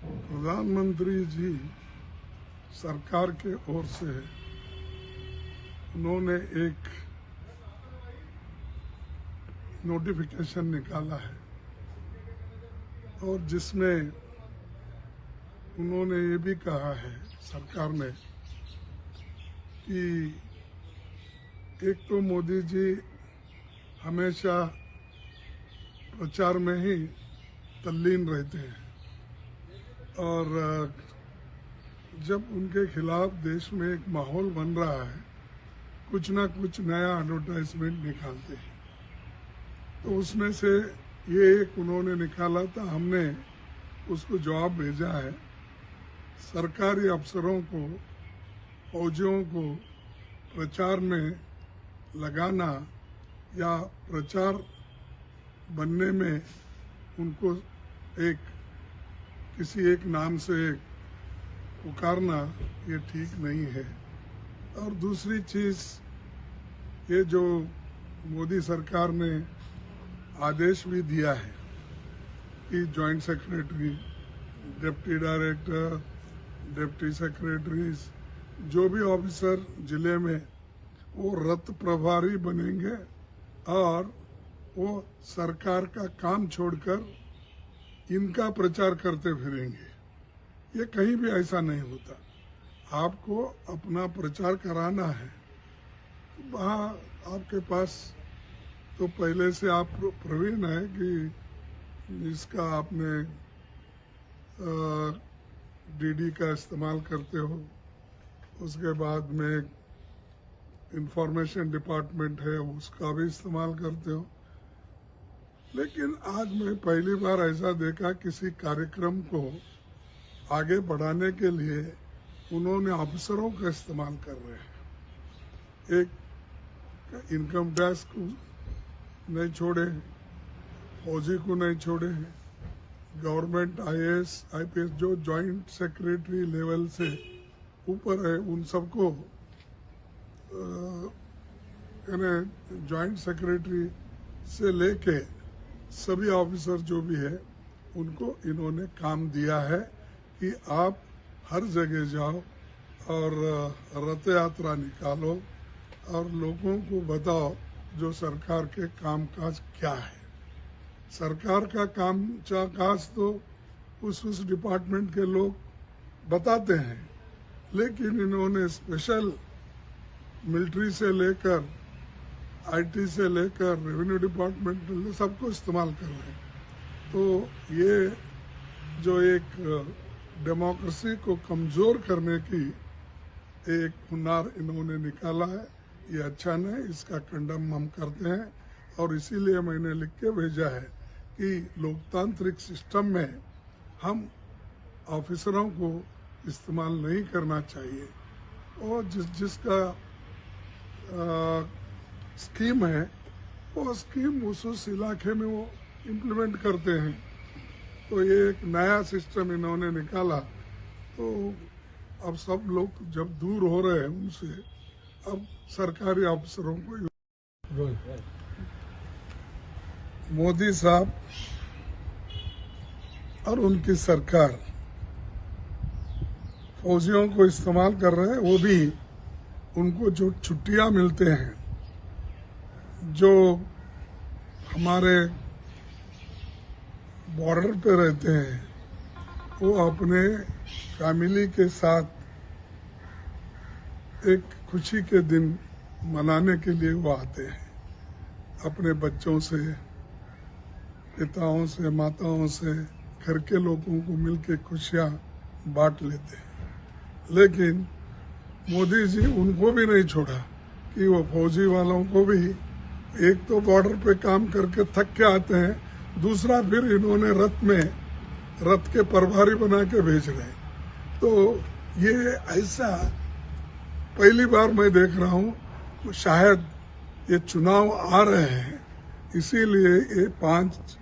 प्रधानमंत्री जी सरकार के ओर से उन्होंने एक नोटिफिकेशन निकाला है और जिसमें उन्होंने ये भी कहा है सरकार ने कि एक तो मोदी जी हमेशा प्रचार में ही तल्लीन रहते हैं और जब उनके खिलाफ देश में एक माहौल बन रहा है कुछ ना कुछ नया एडवर्टाइजमेंट निकालते हैं। तो उसमें से ये एक उन्होंने निकाला था, हमने उसको जवाब भेजा है। सरकारी अफसरों को, फौजियों को प्रचार में लगाना या प्रचार बनने में उनको किसी एक नाम से पुकारना ये ठीक नहीं है। और दूसरी चीज़, ये जो मोदी सरकार ने आदेश भी दिया है कि joint secretary, deputy director, deputy secretaries, जो भी ऑफिसर जिले में वो रथ प्रभारी बनेंगे और वो सरकार का काम छोड़कर इनका प्रचार करते फिरेंगे। ये कहीं भी ऐसा नहीं होता। आपको अपना प्रचार कराना है, वहाँ आपके पास तो पहले से आप प्रवीण है कि इसका आपने डीडी का इस्तेमाल करते हो, उसके बाद में इंफॉर्मेशन डिपार्टमेंट है उसका भी इस्तेमाल करते हो। लेकिन आज मैं पहली बार ऐसा देखा किसी कार्यक्रम को आगे बढ़ाने के लिए उन्होंने अफसरों का इस्तेमाल कर रहे हैं। एक इनकम टैक्स को नहीं छोड़े, फौजी को नहीं छोड़े, गवर्नमेंट आईएएस आईपीएस जो जॉइंट सेक्रेटरी लेवल से ऊपर है उन सबको जॉइंट सेक्रेटरी से लेके सभी ऑफिसर जो भी है उनको इन्होंने काम दिया है कि आप हर जगह जाओ और रथ यात्रा निकालो और लोगों को बताओ जो सरकार के कामकाज क्या है। सरकार का कामकाज तो उस डिपार्टमेंट के लोग बताते हैं, लेकिन इन्होंने स्पेशल मिलिट्री से लेकर आईटी से लेकर रेवेन्यू डिपार्टमेंट सबको इस्तेमाल कर रहे हैं। तो ये जो एक डेमोक्रेसी को कमज़ोर करने की एक हुनर इन्होंने निकाला है, ये अच्छा नहीं, इसका कंडम हम करते हैं। और इसीलिए मैंने लिख के भेजा है कि लोकतांत्रिक सिस्टम में हम ऑफिसरों को इस्तेमाल नहीं करना चाहिए और जिसका स्कीम है वो स्कीम उस इलाके में वो इम्प्लीमेंट करते हैं। तो ये एक नया सिस्टम इन्होंने निकाला, तो अब सब लोग जब दूर हो रहे हैं उनसे, अब सरकारी अफसरों को मोदी साहब और उनकी सरकार फौजियों को इस्तेमाल कर रहे हैं। वो भी उनको जो छुट्टियां मिलते हैं, जो हमारे बॉर्डर पे रहते हैं, वो अपने फैमिली के साथ एक खुशी के दिन मनाने के लिए वो आते हैं। अपने बच्चों से, पिताओं से, माताओं से, घर के लोगों को मिलके खुशियां बांट लेते हैं। लेकिन मोदी जी उनको भी नहीं छोड़ा कि वो फौजी वालों को भी, एक तो बॉर्डर पे काम करके थक के आते हैं, दूसरा फिर इन्होंने रथ के प्रभारी बना के भेज रहे हैं। तो ये ऐसा पहली बार मैं देख रहा हूँ। शायद ये चुनाव आ रहे हैं, इसीलिए ये 5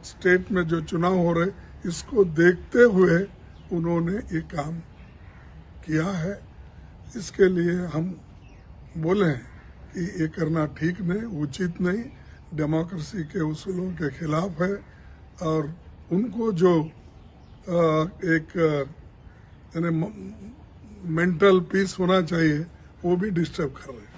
स्टेट में जो चुनाव हो रहे इसको देखते हुए उन्होंने ये काम किया है। इसके लिए हम बोले कि ये करना ठीक नहीं, उचित नहीं, डेमोक्रेसी के उसूलों के खिलाफ है। और उनको जो एक यानी मेंटल पीस होना चाहिए, वो भी डिस्टर्ब कर रहे हैं।